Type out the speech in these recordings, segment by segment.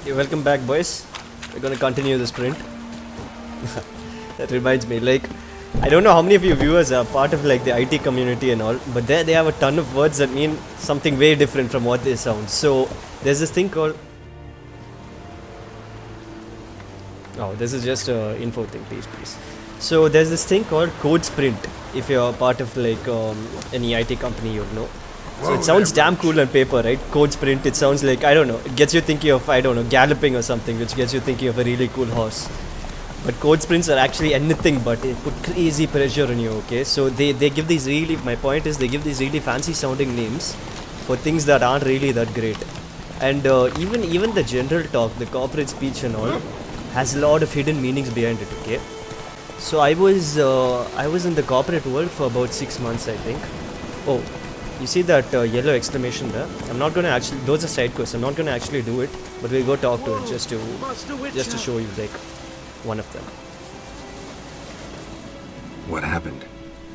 Hey, welcome back, boys. We're gonna continue the sprint. That reminds me, like, I don't know how many of you viewers are part of like the IT community and all, but there they have a ton of words that mean something way different from what they sound. So there's this thing called. Oh, this is just info thing, please. So there's this thing called code sprint. If you're part of like any IT company, you'll know. So it sounds damn cool on paper, right? Code sprint, it sounds like, I don't know, it gets you thinking of, I don't know, galloping or something, which gets you thinking of a really cool horse. But code sprints are actually anything but, they put crazy pressure on you, okay? So they give these really, my point is, they give these really fancy sounding names for things that aren't really that great. And even the general talk, the corporate speech and all, has a lot of hidden meanings behind it, okay? So I was in the corporate world for about 6 months, I think. Oh. You see that yellow exclamation there? I'm not gonna actually. Those are side quests. I'm not gonna actually do it, but we'll go talk to it just to show you like one of them. What happened?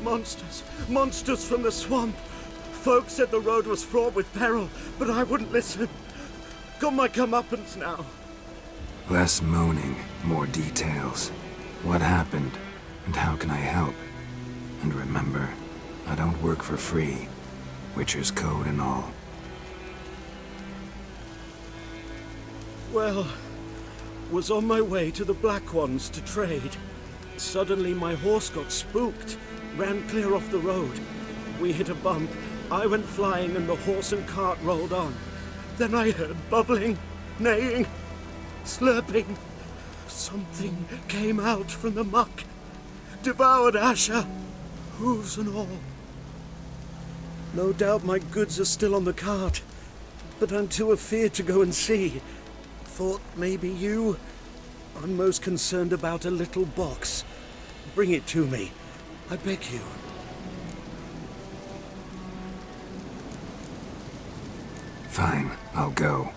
Monsters from the swamp. Folk said the road was fraught with peril, but I wouldn't listen. Got my comeuppance now. Less moaning, more details. What happened, and how can I help? And remember, I don't work for free. Witcher's code and all. Well, was on my way to the Black Ones to trade. Suddenly my horse got spooked, ran clear off the road. We hit a bump, I went flying and the horse and cart rolled on. Then I heard bubbling, neighing, slurping. Something came out from the muck, devoured Asher, hooves and all. No doubt my goods are still on the cart, but I'm too afeard to go and see. Thought maybe you. I'm most concerned about a little box. Bring it to me, I beg you. Fine, I'll go.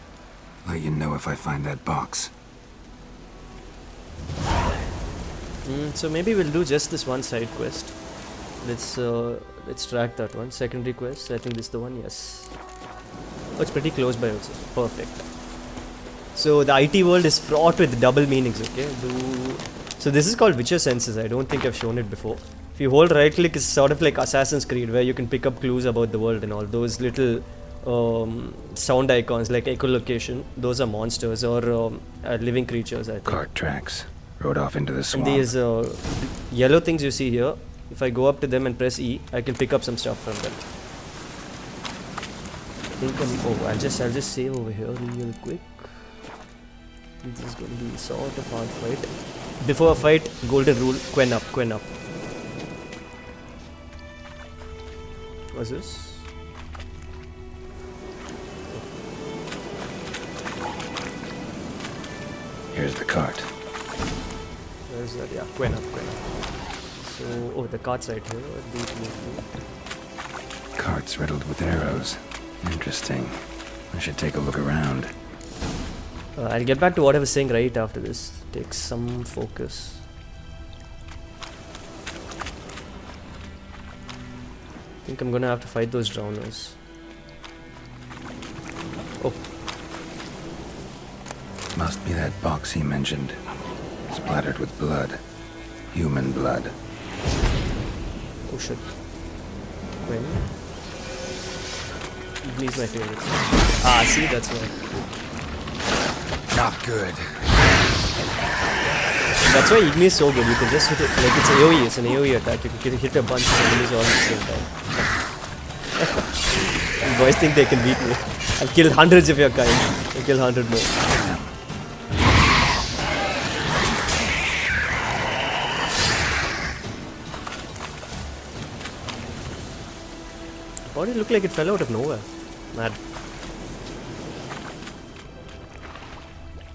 Let you know if I find that box. So maybe we'll do just this one side quest. Let's track that one. Secondary quest. I think this is the one. Yes. Oh, it's pretty close by also. Perfect. So the IT world is fraught with double meanings. Okay. So this is called Witcher Senses. I don't think I've shown it before. If you hold right click, it's sort of like Assassin's Creed, where you can pick up clues about the world and all. Those little sound icons like echolocation. Those are monsters or living creatures. I think. Cart tracks. Rode off into the swamp. And these yellow things you see here, if I go up to them and press E, I can pick up some stuff from them. I think I'll just save over here real quick. This is going to be sort of hard fight. Before a fight, golden rule, Quen up. What's this? Here's the cart. Where's that? Yeah, Quen up. So, the cart's right here. Cart's riddled with arrows. Interesting. I should take a look around. I'll get back to what I was saying right after this. Take some focus. I think I'm gonna have to fight those drowners. Oh. Must be that box he mentioned. Splattered with blood. Human blood. Oh shit. When? Igni's my favorite. Ah, see, that's why. Not good. That's why Igni is so good. You can just hit it like it's AoE. It's an AoE attack. You can hit a bunch of enemies all at the same time. You boys think they can beat me. I've killed hundreds of your kind. I'll kill 100 more. Why did it look like it fell out of nowhere? Mad.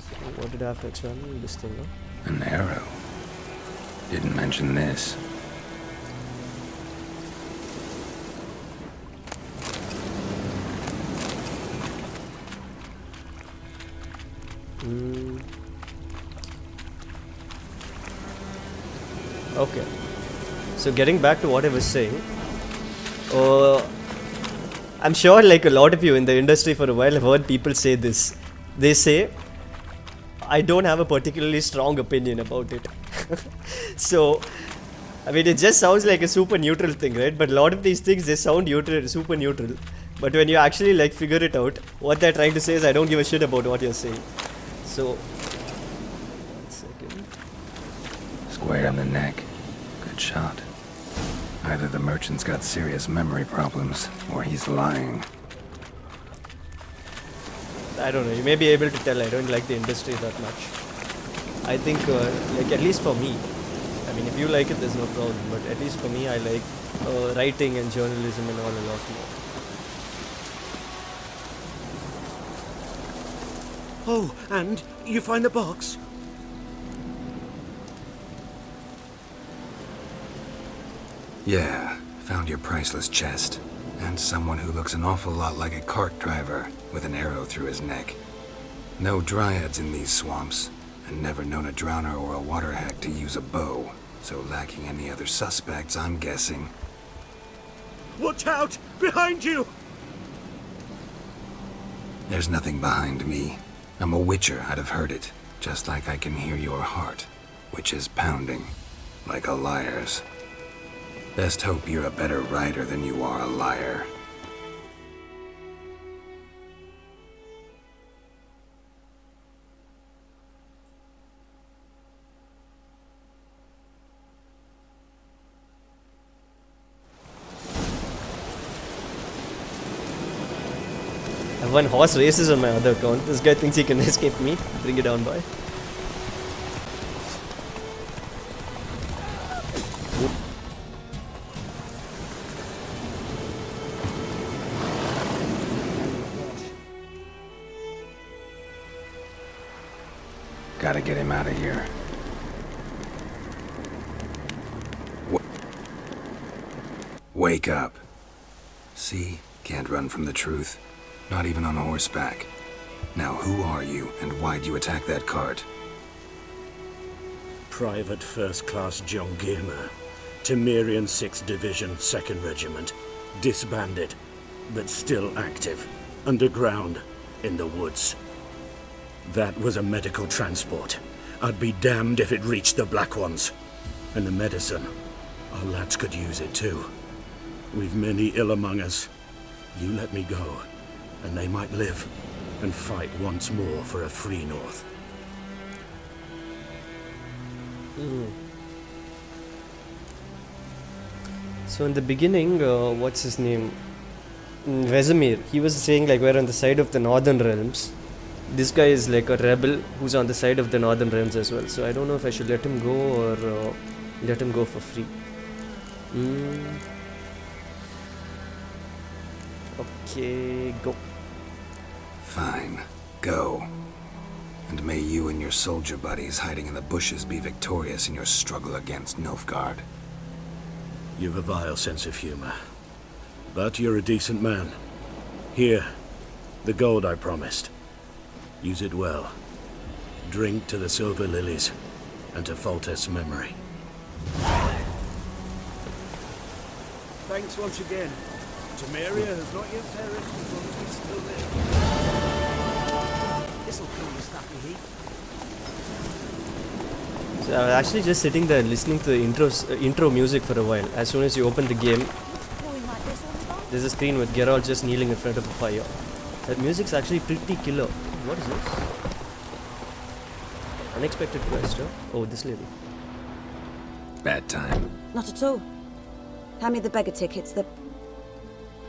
So what did I have to examine? This thing, no? An arrow. Didn't mention this. Okay. So getting back to what I was saying. I'm sure like a lot of you in the industry for a while have heard people say this. They say I don't have a particularly strong opinion about it. So, I mean, it just sounds like a super neutral thing, right? But a lot of these things, they sound neutral, super neutral. But when you actually like figure it out, what they're trying to say is, I don't give a shit about what you're saying. So, 1 second. Square in the neck. Good shot. Either the merchant's got serious memory problems, or he's lying. I don't know, you may be able to tell I don't like the industry that much. I think, like, at least for me, I mean, if you like it, there's no problem, but at least for me, I like writing and journalism and all a lot more. Oh, and you find the box? Yeah, found your priceless chest. And someone who looks an awful lot like a cart driver with an arrow through his neck. No dryads in these swamps, and never known a drowner or a water hack to use a bow. So lacking any other suspects, I'm guessing. Watch out! Behind you! There's nothing behind me. I'm a witcher, I'd have heard it. Just like I can hear your heart, which is pounding, like a liar's. Best hope you're a better writer than you are a liar. I have 1 horse races on my other account. This guy thinks he can escape me. Bring it down, boy. Gotta get him out of here. Wake up. See? Can't run from the truth. Not even on horseback. Now who are you, and why'd you attack that cart? Private First Class John Giermer, Temerian 6th Division, 2nd Regiment. Disbanded, but still active. Underground, in the woods. That was a medical transport. I'd be damned if it reached the Black Ones. And the medicine, our lads could use it too. We've many ill among us. You let me go, and they might live and fight once more for a free North. So in the beginning, what's his name? Vesemir, he was saying like we're on the side of the Northern Realms. This guy is like a rebel who's on the side of the Northern Realms as well. So I don't know if I should let him go or let him go for free. Okay, go. Fine. Go. And may you and your soldier buddies hiding in the bushes be victorious in your struggle against Nilfgaard. You've a vile sense of humor. But you're a decent man. Here, the gold I promised. Use it well. Drink to the silver lilies, and to Foltest's memory. Thanks once again. Temeria has not yet perished as long as we still live. This'll cool the stuffy heat. So I was actually just sitting there listening to the intro music for a while. As soon as you open the game, there's a screen with Geralt just kneeling in front of a fire. That music's actually pretty killer. What is this? Unexpected quest, huh? Oh, this lady. Bad time. Not at all. Hand me the beggar tickets, the...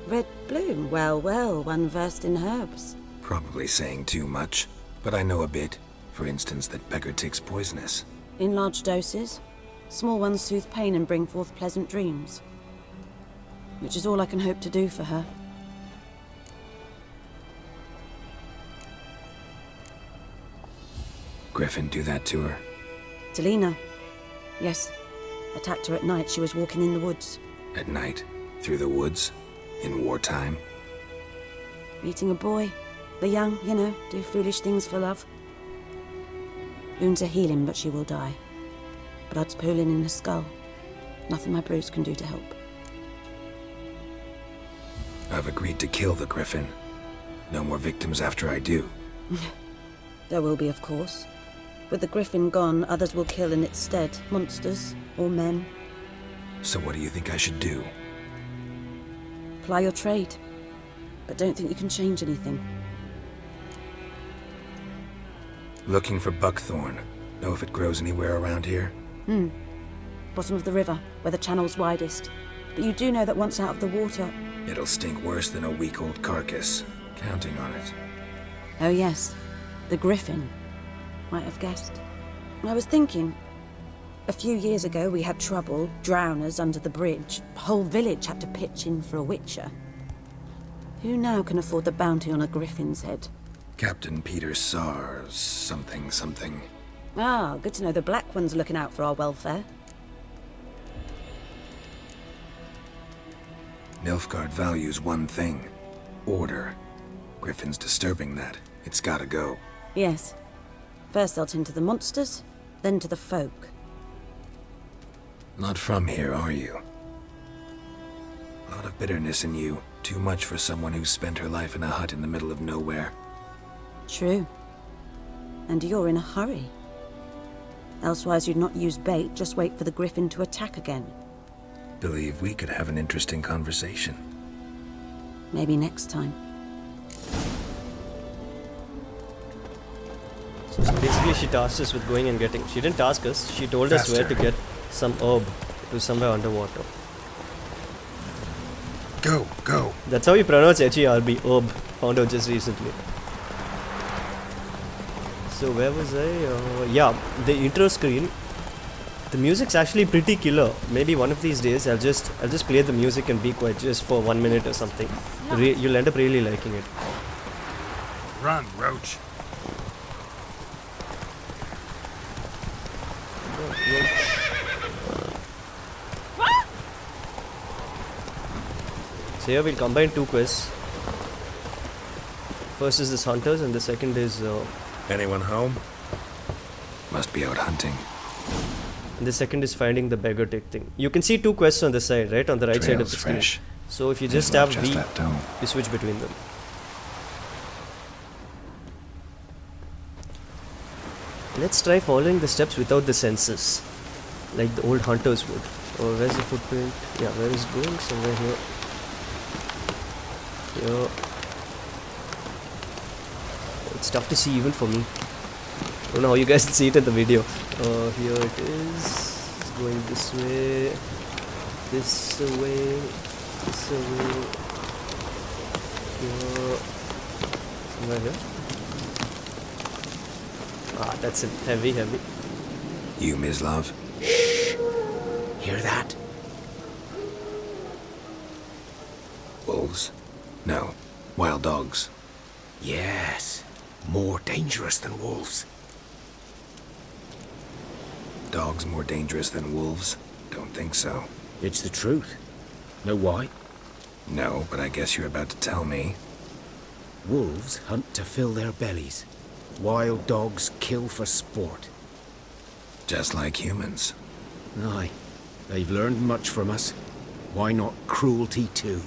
Red bloom. Well, well, one versed in herbs. Probably saying too much, but I know a bit. For instance, that beggar tick's poisonous. In large doses. Small ones soothe pain and bring forth pleasant dreams. Which is all I can hope to do for her. Griffin do that to her? Talina. Yes. Attacked her at night. She was walking in the woods. At night? Through the woods? In wartime? Meeting a boy. The young, you know, do foolish things for love. Wounds are healing, but she will die. Blood's pooling in her skull. Nothing my bruise can do to help. I've agreed to kill the Griffin. No more victims after I do. There will be, of course. With the Griffin gone, others will kill in its stead. Monsters or men. So what do you think I should do? Ply your trade. But don't think you can change anything. Looking for buckthorn. Know if it grows anywhere around here? Bottom of the river, where the channel's widest. But you do know that once out of the water... It'll stink worse than a week-old carcass. Counting on it. Oh yes, the Griffin. Might have guessed. I was thinking... A few years ago we had trouble, drowners under the bridge. The whole village had to pitch in for a witcher. Who now can afford the bounty on a Griffin's head? Captain Peter Sars, something. Ah, good to know the Black One's looking out for our welfare. Nilfgaard values one thing. Order. Griffin's disturbing that. It's gotta go. Yes. First they'll tend to the monsters, then to the folk. Not from here, are you? A lot of bitterness in you. Too much for someone who's spent her life in a hut in the middle of nowhere. True. And you're in a hurry. Elsewise you'd not use bait, just wait for the Griffin to attack again. Believe we could have an interesting conversation. Maybe next time. So basically she tasked us with going and getting... She didn't task us, she told us where to Faster. get some herb. It was somewhere underwater. Go. That's how you pronounce H-E-R-B, herb. Found out just recently. So where was I? Yeah, the intro screen. The music's actually pretty killer. Maybe one of these days I'll just play the music and be quiet just for 1 minute or something. You'll end up really liking it. Run, Roach. So here we'll combine two quests. First is this hunters and the second is Anyone home? Must be out hunting. and the second is finding the beggar tick thing. You can see two quests on the side, right? On the right side of Trail's the screen. fresh. So if you May just as well have just V, left home. you switch between them. Let's try following the steps without the senses, like the old hunters would. Oh, where's the footprint? Yeah, where is it going? Somewhere here. Here. It's tough to see even for me. I don't know how you guys see it in the video. Here it is. It's going this way. This away. This away. Here. Somewhere here. Ah, that's it. Heavy. You, Mislav? Hear that? Wolves? No. Wild dogs. Yes. More dangerous than wolves. Dogs more dangerous than wolves? Don't think so. It's the truth. Know why? No, but I guess you're about to tell me. Wolves hunt to fill their bellies. Wild dogs kill for sport. Just like humans. Aye. They've learned much from us. Why not cruelty too?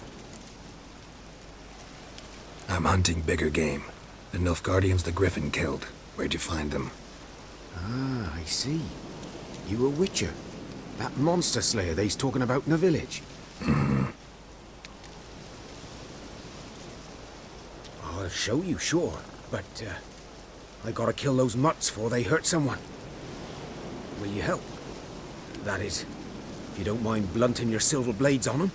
I'm hunting bigger game. The Nilfgaardians the Griffin killed. Where'd you find them? Ah, I see. You a witcher. That monster slayer they's talking about in the village. I'll show you, sure. But, I gotta kill those mutts before they hurt someone. Will you help? That is, if you don't mind blunting your silver blades on them.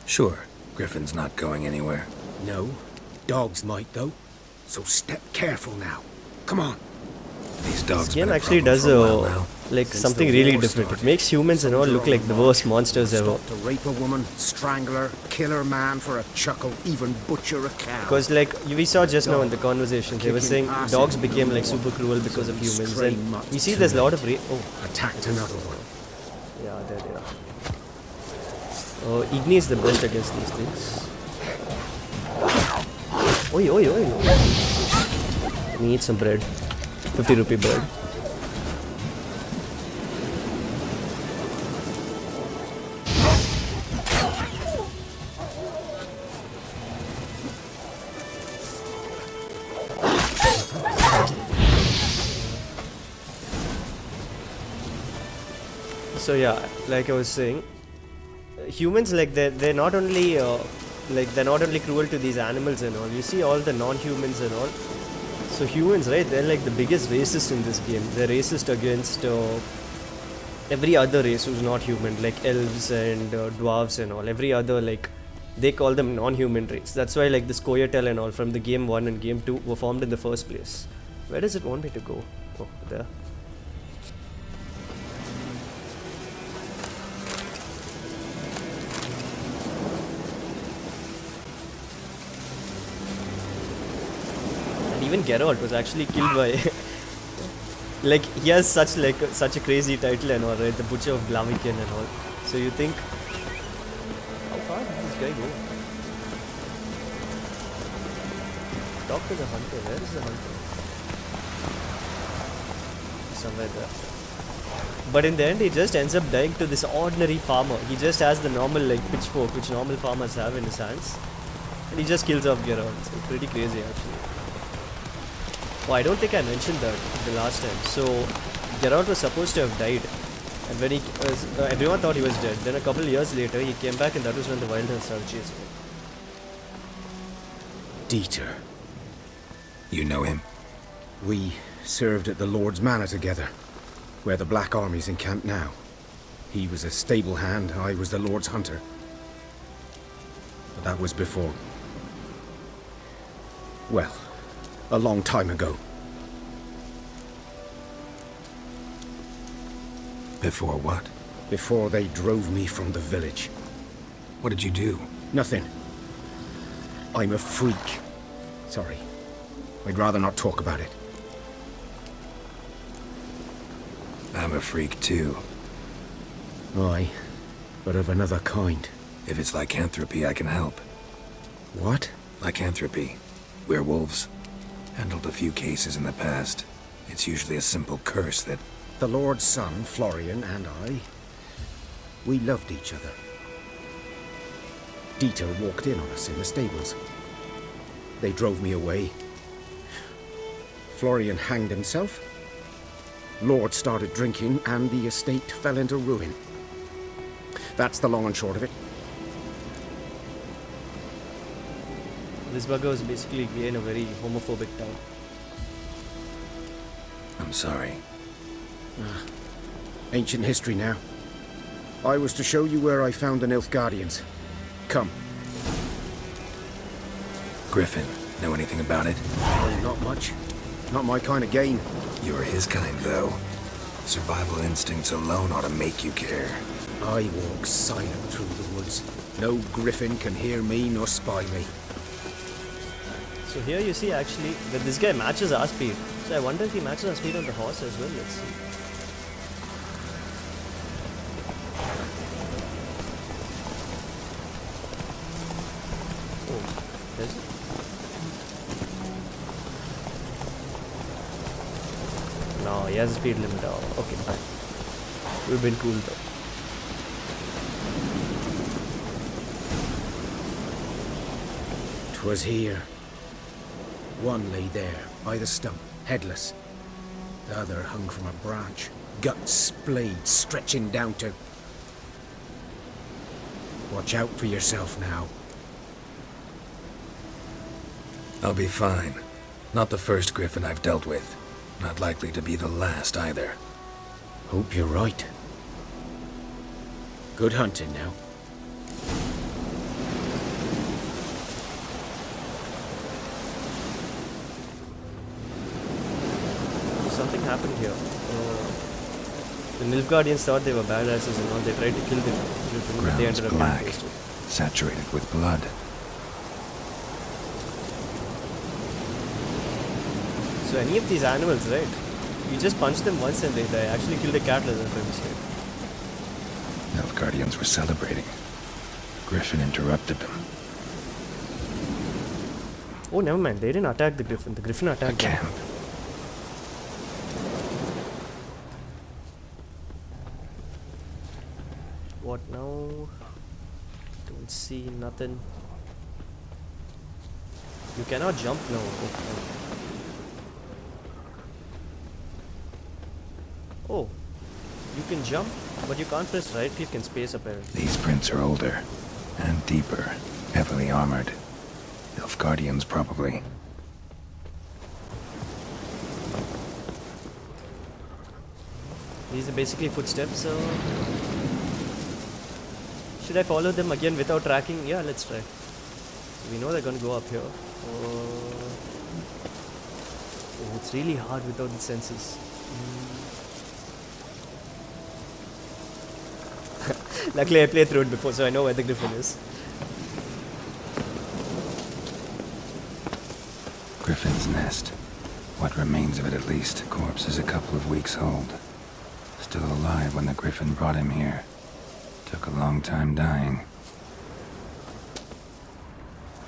Sure. Griffin's not going anywhere. No. Dogs might, though. So step careful now. Come on. These dogs This game been a actually problem does for a while now. like Since something the really war different. It started, makes humans and all soldiers look are like on the the worst march. monsters ever. Stop to rape a woman, strangle her, kill her man for a chuckle, even butcher a cow. Because like we saw just now in the conversation, they were saying Kicking ass dogs in became the like war. super cruel because of Some humans. stray And mutts we see too. there's a lot of Attacked another one. yeah, there they are. Igni is the best against these things. Oi. Let me eat some bread. 50 rupee bread. So yeah, like I was saying, humans, like they're not only cruel to these animals and all. You see all the non-humans and all. So humans, right? They're like the biggest racists in this game. They're racist against every other race who's not human, like elves and dwarves and all. Every other, like, they call them non-human race. That's why like this Coyotel and all from the game 1 and game 2 were formed in the first place. Where does it want me to go? Oh, there. And even Geralt was actually killed by like he has such a crazy title and all, right? The Butcher of Blaviken and all. So you think, how far did this guy go? Talk to the hunter. Where is the hunter? Somewhere there. But in the end, he just ends up dying to this ordinary farmer. He just has the normal like pitchfork which normal farmers have in his hands, and he just kills off Geralt. It's pretty crazy actually. Oh, I don't think I mentioned that the last time. So Geralt was supposed to have died, and when he everyone thought he was dead. Then a couple of years later, he came back, and that was when the Wild Hunt started chasing him. Dieter. You know him? We served at the Lord's Manor together, where the Black Army's encamped now. He was a stable hand, I was the Lord's hunter. But that was before. Well, a long time ago. Before what? Before they drove me from the village. What did you do? Nothing. I'm a freak. Sorry. I'd rather not talk about it. I'm a freak too. Aye, but of another kind. If it's lycanthropy, I can help. What? Lycanthropy. Werewolves. Handled a few cases in the past. It's usually a simple curse that... The Lord's son, Florian, and I, we loved each other. Dieter walked in on us in the stables. They drove me away. Florian hanged himself. Lord started drinking, and the estate fell into ruin. That's the long and short of it. This bugger was basically gay in a very homophobic town. I'm sorry. Ancient history now. I was to show you where I found the Nilfgaardians. Come. Griffin, know anything about it? Oh, not much. Not my kind of game. You're his kind, though. Survival instincts alone ought to make you care. I walk silent through the woods. No Griffin can hear me nor spy me. So here you see actually that this guy matches our speed. So I wonder if he matches our speed on the horse as well. Let's see. Oh, does it? No, he has a speed limit. Oh, okay, fine. We've been cool though. "'Twas here. One lay there, by the stump, headless. The other hung from a branch, guts splayed, stretching down to... Watch out for yourself now." I'll be fine. Not the first Griffin I've dealt with. Not likely to be the last either. Hope you're right. Good hunting now. Something happened here. The Nilfgaardians thought they were badasses and all. They tried to kill the Griffin, but they Ground's ended up black, getting wasted. saturated with blood. So any of these animals, right? You just punch them once and they die. I actually killed a cat lizard by mistake. Nilfgaardians were celebrating. Griffin interrupted them. Oh, never mind. They didn't attack the Griffin. The Griffin A attacked them. camp. What now? Don't see nothing. You cannot jump now. Oh, You can jump, but you can't press right click and space apparently. These prints are older and deeper, heavily armored. Elf guardians, probably. These are basically footsteps. Should I follow them again without tracking? Yeah, let's try. We know they're gonna go up here. Oh, it's really hard without the senses. Luckily I played through it before, so I know where the Griffin is. Griffin's nest. What remains of it, at least. Corpse is a couple of weeks old. Still alive when the Griffin brought him here. Took a long time dying.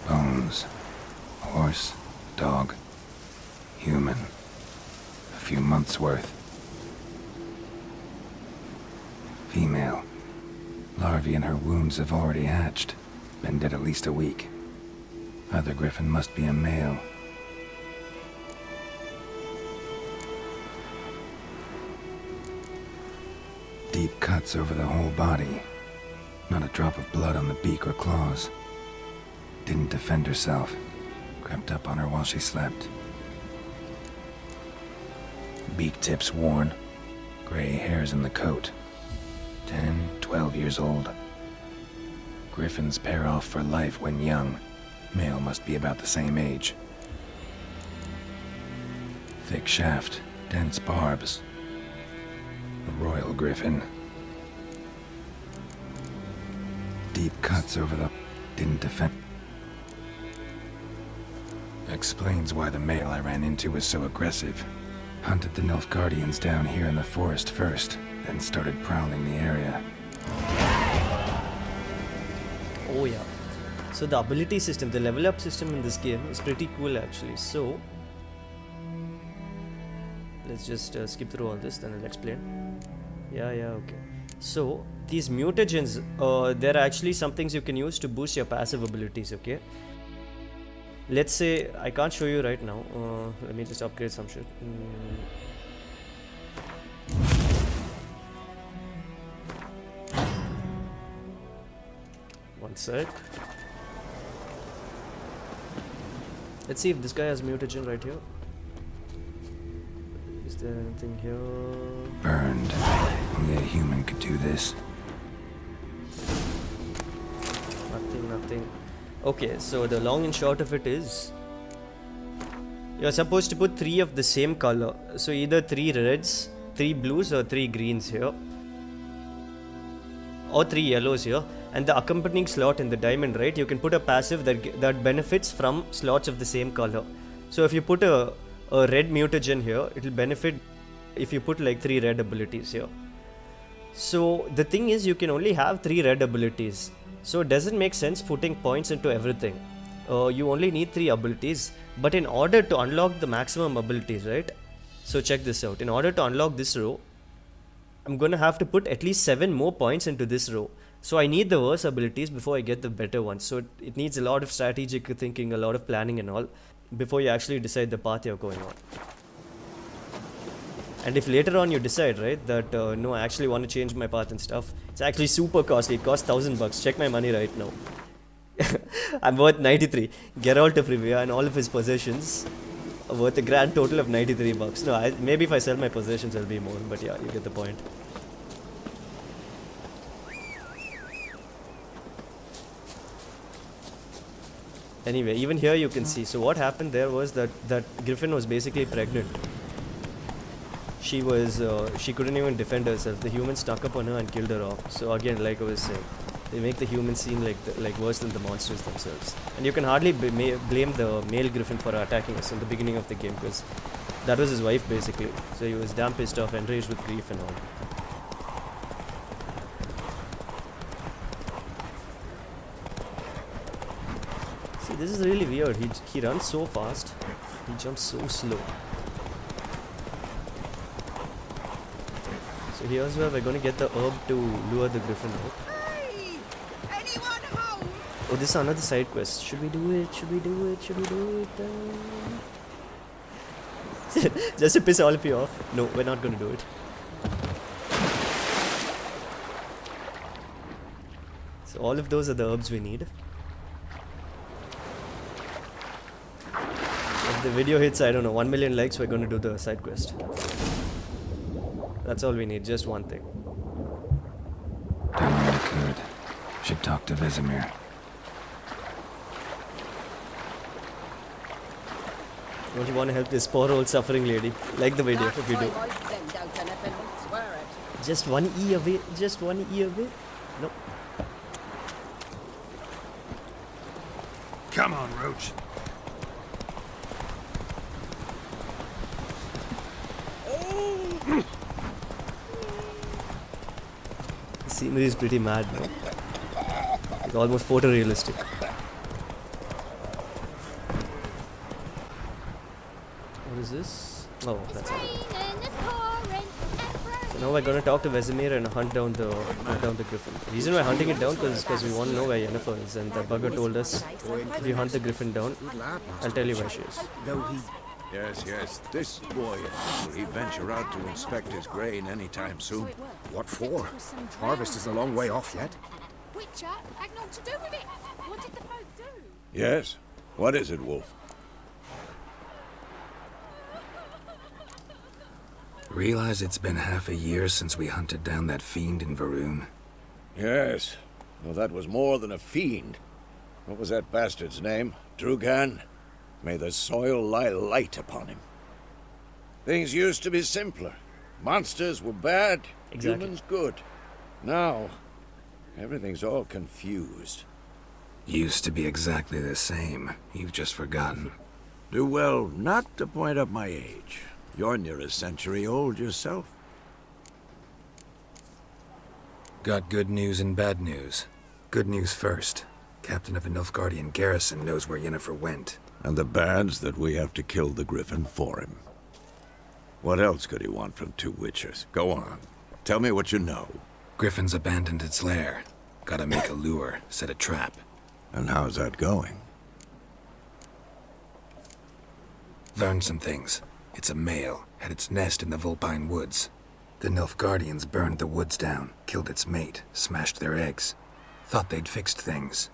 Bones. Horse. Dog. Human. A few months' worth. Female. Larvae in her wounds have already hatched. Been dead at least a week. Other Griffin must be a male. Deep cuts over the whole body. Not a drop of blood on the beak or claws. Didn't defend herself. Crept up on her while she slept. Beak tips worn. Gray hairs in the coat. 10, 12 years old. Griffins pair off for life when young. Male must be about the same age. Thick shaft, dense barbs. A royal griffin. Deep cuts over the... didn't defend... Explains why the male I ran into was so aggressive. Hunted the Nilfgaardians down here in the forest first, then started prowling the area. Oh yeah. So the ability system, the level up system in this game is pretty cool actually. So let's just skip through all this, then I'll explain. Yeah, okay. So these mutagens, there are actually some things you can use to boost your passive abilities, okay? Let's say, I can't show you right now. Let me just upgrade some shit. One sec. Let's see if this guy has mutagen right here. Is there anything here? Burned. Only a human could do this. Nothing. Okay, so the long and short of it is you're supposed to put 3 of the same color. So either 3 reds, 3 blues or 3 greens here. Or 3 yellows here. And the accompanying slot in the diamond, right? You can put a passive that benefits from slots of the same color. So if you put a red mutagen here, it will benefit if you put like 3 red abilities here. So the thing is, you can only have 3 red abilities. So it doesn't make sense putting points into everything. You only need 3 abilities. But in order to unlock the maximum abilities, right? So check this out. In order to unlock this row, I'm gonna have to put at least 7 more points into this row. So I need the worse abilities before I get the better ones. So it needs a lot of strategic thinking, a lot of planning and all, before you actually decide the path you're going on. And if later on you decide, right, that no, I actually want to change my path and stuff, it's actually super costly. It costs $1,000. Check my money right now. I'm worth 93. Geralt of Rivia and all of his possessions are worth a grand total of $93. No, maybe if I sell my possessions, it'll be more. But yeah, you get the point. Anyway, even here you can see. So what happened there was that Griffin was basically pregnant. She couldn't even defend herself. The humans snuck up on her and killed her off. So again, like I was saying, they make the humans seem like worse than the monsters themselves. And you can hardly blame the male Griffin for attacking us in the beginning of the game, because that was his wife basically. So he was damn pissed off, enraged with grief and all. See, this is really weird. He runs so fast. He jumps so slow. So here's where we're going to get the herb to lure the Griffin out. Hey! Anyone home? Oh, this is another side quest. Should we do it? Should we do it? Should we do it? Just to piss all of you off. No, we're not going to do it. all of those are the herbs we need. If the video hits, I don't know, 1 million likes, we're going to do the side quest. That's all we need, just one thing. Done all I could. Should talk to Vesemir. Don't you want to help this poor old suffering lady? Like the video, if you do. Just one E away, just one E away. Nope. Come on, Roach. The scenery is pretty mad, no? It's almost photorealistic. What is this? Oh, that's it. So now we're gonna talk to Vesemir and hunt down the Griffin. The reason we're hunting it down is because we want to know where Yennefer is, and the bugger told us if you hunt the Griffin down, I'll tell you where she is. Though he... Yes. This boy, will he venture out to inspect his grain anytime soon? What for? Harvest is a long way off yet. Witcher had naught to do with it. What did the folk do? Yes? What is it, Wolf? Realize it's been half a year since we hunted down that fiend in Varun. Yes. Well, that was more than a fiend. What was that bastard's name? Drugan? May the soil lie light upon him. Things used to be simpler. Monsters were bad, Exactly. humans good. Now, everything's all confused. Used to be exactly the same. You've just forgotten. Do well not to point up my age. You're near a century old yourself. Got good news and bad news. Good news first. Captain of a Nilfgaardian garrison knows where Yennefer went. And the bad's that we have to kill the Griffin for him. What else could he want from two witchers? Go on. Tell me what you know. Griffin's abandoned its lair. Gotta make a lure, set a trap. And how's that going? Learned some things. It's a male, had its nest in the Vulpine Woods. The Nilfgaardians burned the woods down, killed its mate, smashed their eggs. Thought they'd fixed things.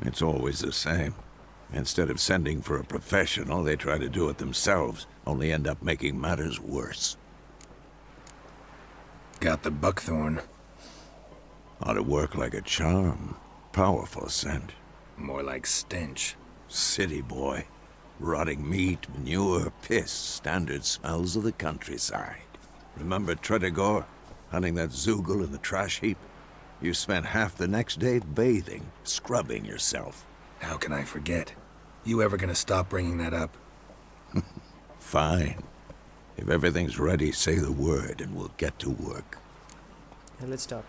It's always the same. Instead of sending for a professional, they try to do it themselves, only end up making matters worse. Got the buckthorn. Ought to work like a charm. Powerful scent. More like stench. City boy. Rotting meat, manure, piss, standard smells of the countryside. Remember Tredegor? Hunting that Zoogle in the trash heap? You spent half the next day bathing, scrubbing yourself. How can I forget? You ever gonna stop bringing that up? Fine. If everything's ready, say the word and we'll get to work. Yeah, let's start.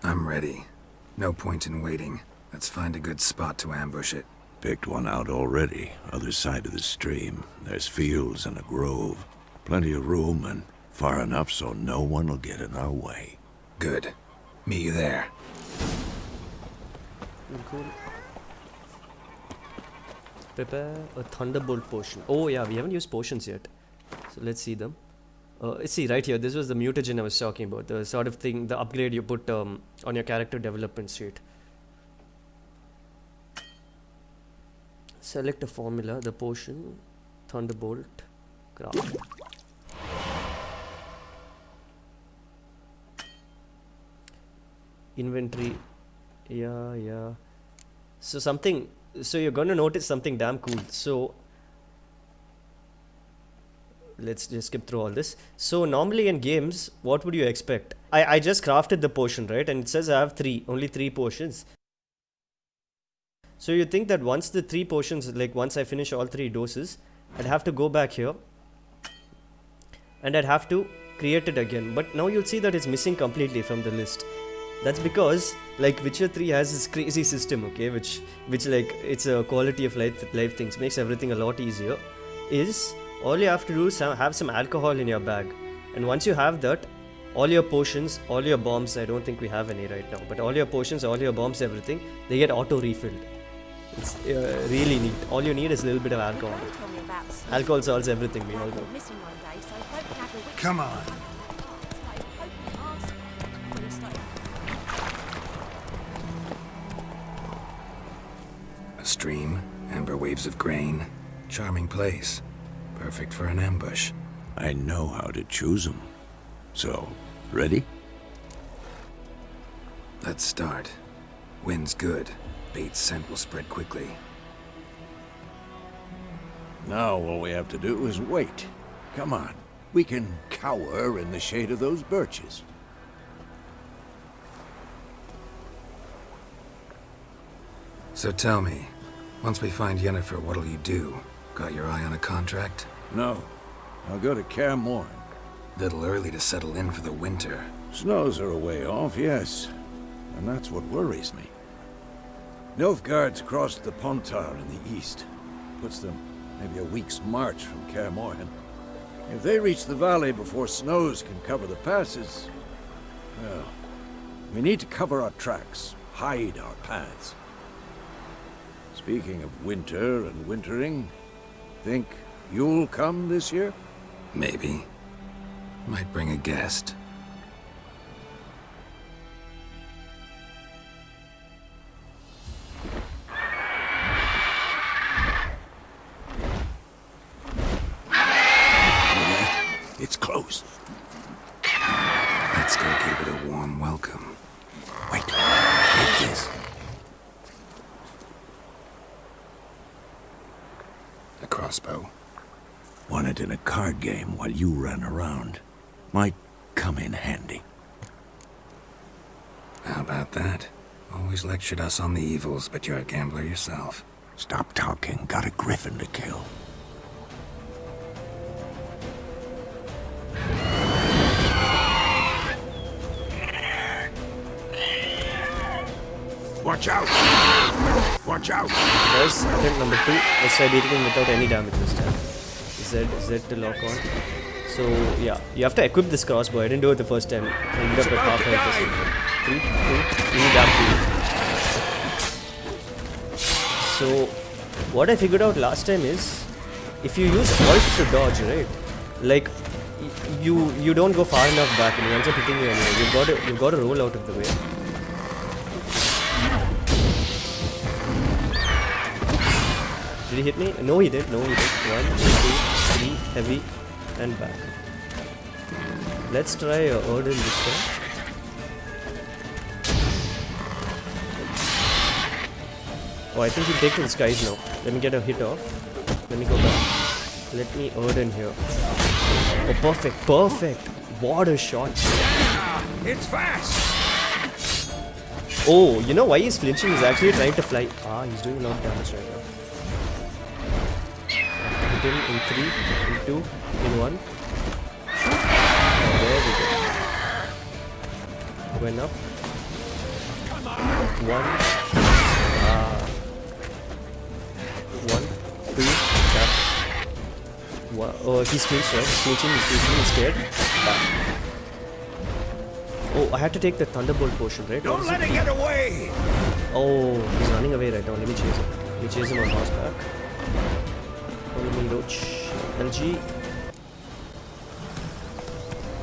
I'm ready. No point in waiting. Let's find a good spot to ambush it. Picked one out already, other side of the stream. There's fields and a grove. Plenty of room and far enough so no one will get in our way. Good. Meet you there. Cool. Prepare a thunderbolt potion. Oh yeah, we haven't used potions yet. So let's see them. See right here, this was the mutagen I was talking about. The sort of thing, the upgrade you put on your character development sheet. Select a formula, the potion, thunderbolt, craft. Inventory, yeah. So you're gonna notice something damn cool. So let's just skip through all this. So normally in games, what would you expect? I just crafted the potion, right? And it says I have only three potions. So you think that once the three potions, like once I finish all 3 doses, I'd have to go back here and I'd have to create it again. But now you'll see that it's missing completely from the list. That's because like Witcher 3 has this crazy system, okay, which like it's a quality of life things, makes everything a lot easier. Is all you have to do is have some alcohol in your bag, and once you have that, all your potions, all your bombs, I don't think we have any right now, but all your potions, all your bombs, everything, they get auto refilled. It's really neat. All you need is a little bit of alcohol. Alcohol solves everything, we all know. Come on. A stream, amber waves of grain. Charming place. Perfect for an ambush. I know how to choose them. So, ready? Let's start. Wind's good. Bait's scent will spread quickly. Now all we have to do is wait. Come on. We can cower in the shade of those birches. So tell me, once we find Yennefer, what'll you do? Got your eye on a contract? No. I'll go to Kaer Morhen. Little early to settle in for the winter. Snows are a way off, yes. And that's what worries me. Nilfgaard's crossed the Pontar in the east. Puts them maybe a week's march from Kaer Morhen. If they reach the valley before snows can cover the passes, well, we need to cover our tracks, hide our paths. Speaking of winter and wintering, think you'll come this year? Maybe. Might bring a guest. It's close. Let's go give it a warm welcome. Wait, take this. A crossbow. Won it in a card game while you ran around. Might come in handy. How about that? Always lectured us on the evils, but you're a gambler yourself. Stop talking. Got a griffin to kill. Watch out! Watch out! Guys, attempt number 2. Let's try beating him without any damage this time. Z to lock on. So yeah, you have to equip this crossbow. I didn't do it the first time. I ended up at half health. 3, 2, easy damage. So what I figured out last time is, if you use alt to dodge, right? Like you don't go far enough back, and he ends up hitting you anyway. You've got to roll out of the way. Did he hit me? No, he did. 1, 2, 3, heavy, and back. Let's try Odin this time. Oh, I think he'll take to the skies now. Let me get a hit off. Let me go back. Let me Odin here. Oh, perfect. What a shot. It's fast! Oh, you know why he's flinching? He's actually trying to fly. Ah, he's doing a lot of damage right now. Hit him in 3, in 2, in 1. Oh, there we go. Went up. 1. 1, 2, tap. 1. Oh, he's flinched, right? He's scared. Tap. Oh, I had to take the Thunderbolt potion, right? Don't let it get away! Oh, he's running away right now. Let me chase him. Let me chase him on horseback. Follow me, Roach. LG.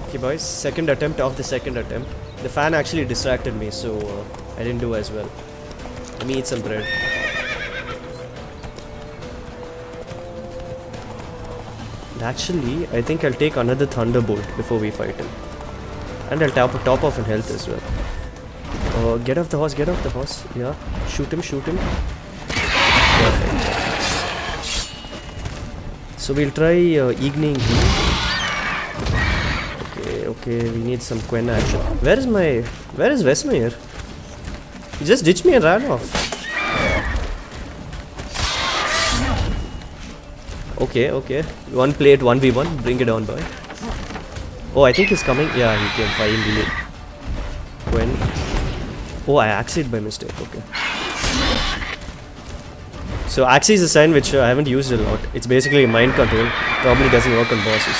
Okay, boys. Second attempt of the second attempt. The fan actually distracted me, so I didn't do as well. Let me eat some bread. And actually, I think I'll take another Thunderbolt before we fight him. And I'll top off in health as well. Get off the horse. Yeah. Shoot him. Perfect. So we'll try Evening Heal. Okay, we need some Quen action. Where is Vesmir? He just ditched me and ran off. Okay. One plate, 1v1. Bring it on, boy. Oh, I think he's coming. Yeah, he came. Fine delay. Quen. Oh, I axed by mistake. Okay. So Axie is a sign which I haven't used a lot. It's basically mind control. Probably doesn't work on bosses.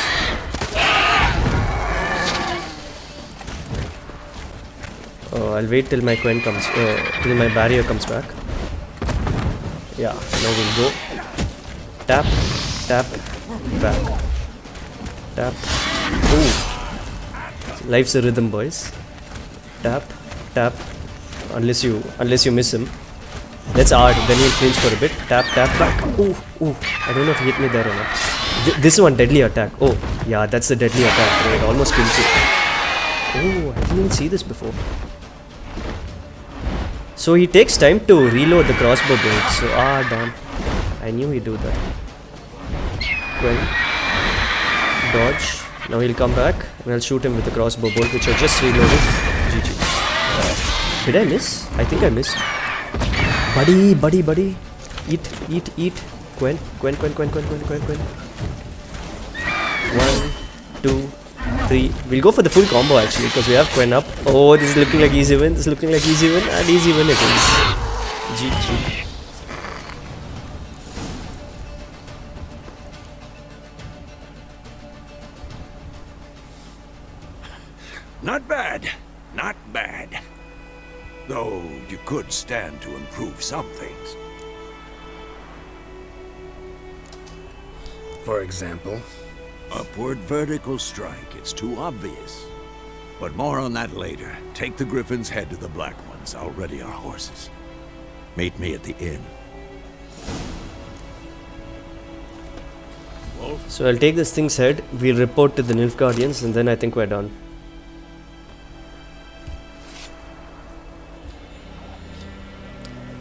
I'll wait till my Quen comes, till my barrier comes back. Yeah, now we'll go. Tap, back. Tap. Ooh. Life's a rhythm, boys. Tap. Unless you miss him. That's hard. Then he'll flinch for a bit. Tap, tap, back. Ooh, ooh. I don't know if he hit me there or not. This one, deadly attack. Oh, yeah, that's the deadly attack. It almost kills you. Oh, I didn't even see this before. So he takes time to reload the crossbow bolt. So, damn. I knew he'd do that. Well, dodge. Now he'll come back and I'll shoot him with the crossbow bolt, which I just reloaded. GG. Did I miss? I think I missed. Buddy, buddy, buddy. Eat, eat, eat. Quen. 1, 2, 3. We'll go for the full combo actually because we have Quen up. Oh, this is looking like easy win. This is looking like easy win. And easy win it is. GG. Not bad. Not bad. Though you could stand to improve some things. For example? Upward vertical strike. It's too obvious. But more on that later. Take the Griffin's head to the Black Ones. I'll ready our horses. Meet me at the inn. So I'll take this thing's head. We'll report to the Nilfgaardians and then I think we're done.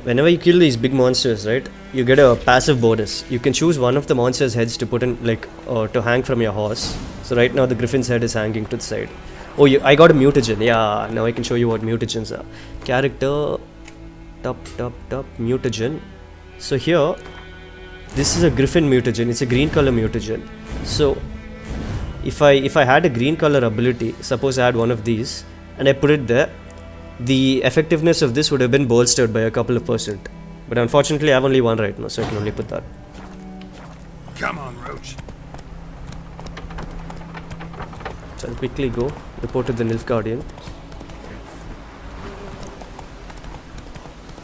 Whenever you kill these big monsters, right, you get a passive bonus. You can choose one of the monster's heads to put in, like, to hang from your horse. So right now the Griffin's head is hanging to the side. Oh, I got a mutagen. Yeah, now I can show you what mutagens are. Character, top, mutagen. So here, this is a Griffin mutagen. It's a green color mutagen. So if I had a green color ability, suppose I had one of these, and I put it there, the effectiveness of this would have been bolstered by a couple of %. But unfortunately I have only one right now, so I can only put that. Come on, Roach. So I'll quickly go, report to the Nilfgaardian.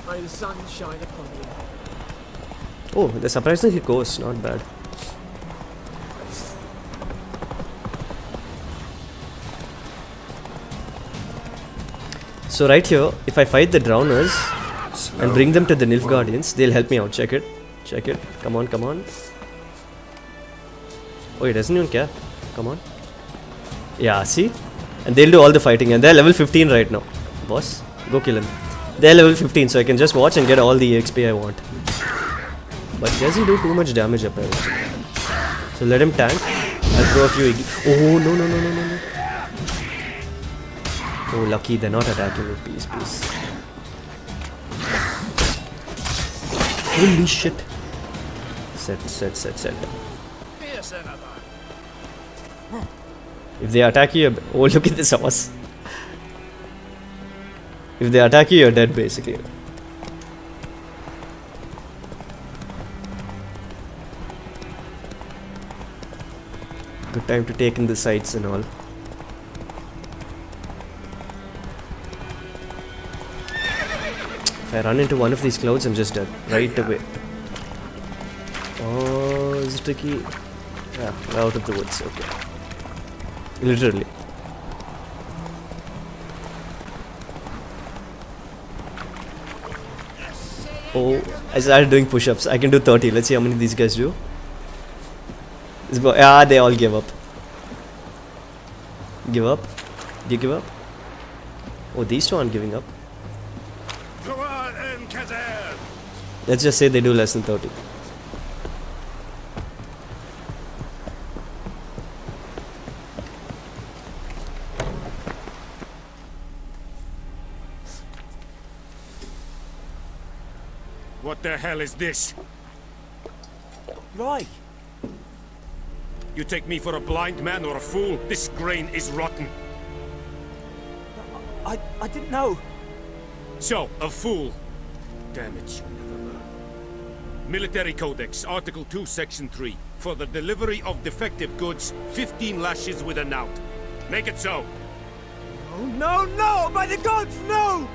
May the sun shine upon you. Oh, they're surprisingly close, not bad. So right here, if I fight the Drowners and bring them to the Nilfgaardians, they'll help me out. Check it. Check it. Come on, come on. Oh, he doesn't even care. Come on. Yeah, see? And they'll do all the fighting. And they're level 15 right now. Boss, go kill him. They're level 15, so I can just watch and get all the XP I want. But does he do too much damage apparently? So let him tank. I'll throw a few... Oh, no. Oh, lucky they're not attacking me. Peace. Holy shit. Set. If they attack you, oh, look at this horse. If they attack you, you're dead basically. Good time to take in the sights and all. If I run into one of these clouds, I'm just dead. Right away. Oh, this is tricky. Yeah, we're out of the woods. Okay. Literally. Oh, I started doing push-ups. I can do 30. Let's see how many these guys do. They all give up. Give up? Do you give up? Oh, these two aren't giving up. Let's just say they do less than 30. What the hell is this? Right. You take me for a blind man or a fool? This grain is rotten. I didn't know. So, a fool. Damn it, you never learn. Military Codex, Article 2, Section 3. For the delivery of defective goods, 15 lashes with a knout. Make it so. Oh, no! By the gods, no!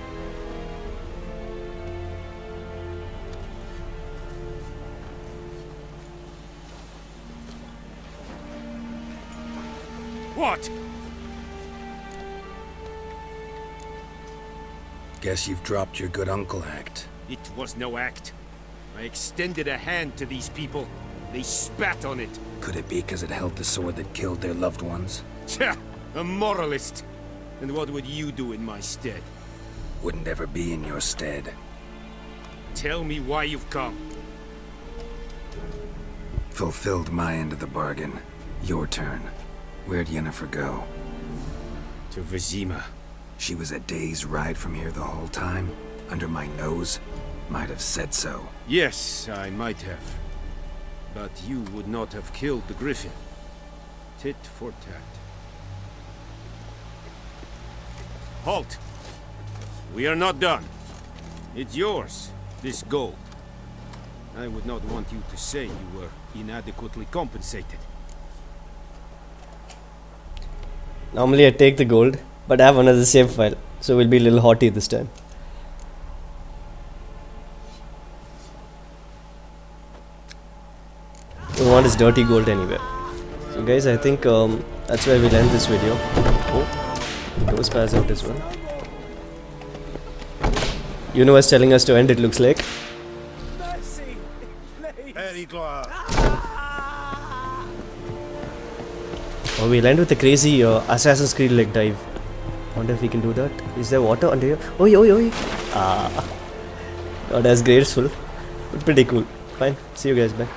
What? Guess you've dropped your good uncle act. It was no act. I extended a hand to these people. They spat on it. Could it be because it held the sword that killed their loved ones? Tja, a moralist. And what would you do in my stead? Wouldn't ever be in your stead. Tell me why you've come. Fulfilled my end of the bargain. Your turn. Where'd Yennefer go? To Vizima. She was a day's ride from here the whole time? Under my nose? Might have said so. Yes, I might have. But you would not have killed the Griffin. Tit for tat. Halt! We are not done. It's yours, this gold. I would not want you to say you were inadequately compensated. Normally I take the gold, but I have another save file, so we'll be a little haughty this time. Don't want his dirty gold anywhere. So guys, I think that's where we'll end this video. Oh, door spaz out as well. Universe telling us to end, it looks like. Oh, we'll end with a crazy Assassin's Creed like dive. Wonder if we can do that. Is there water under here? Oi, oi, oi. Ah. Not as graceful, but pretty cool. Fine. See you guys. Bye.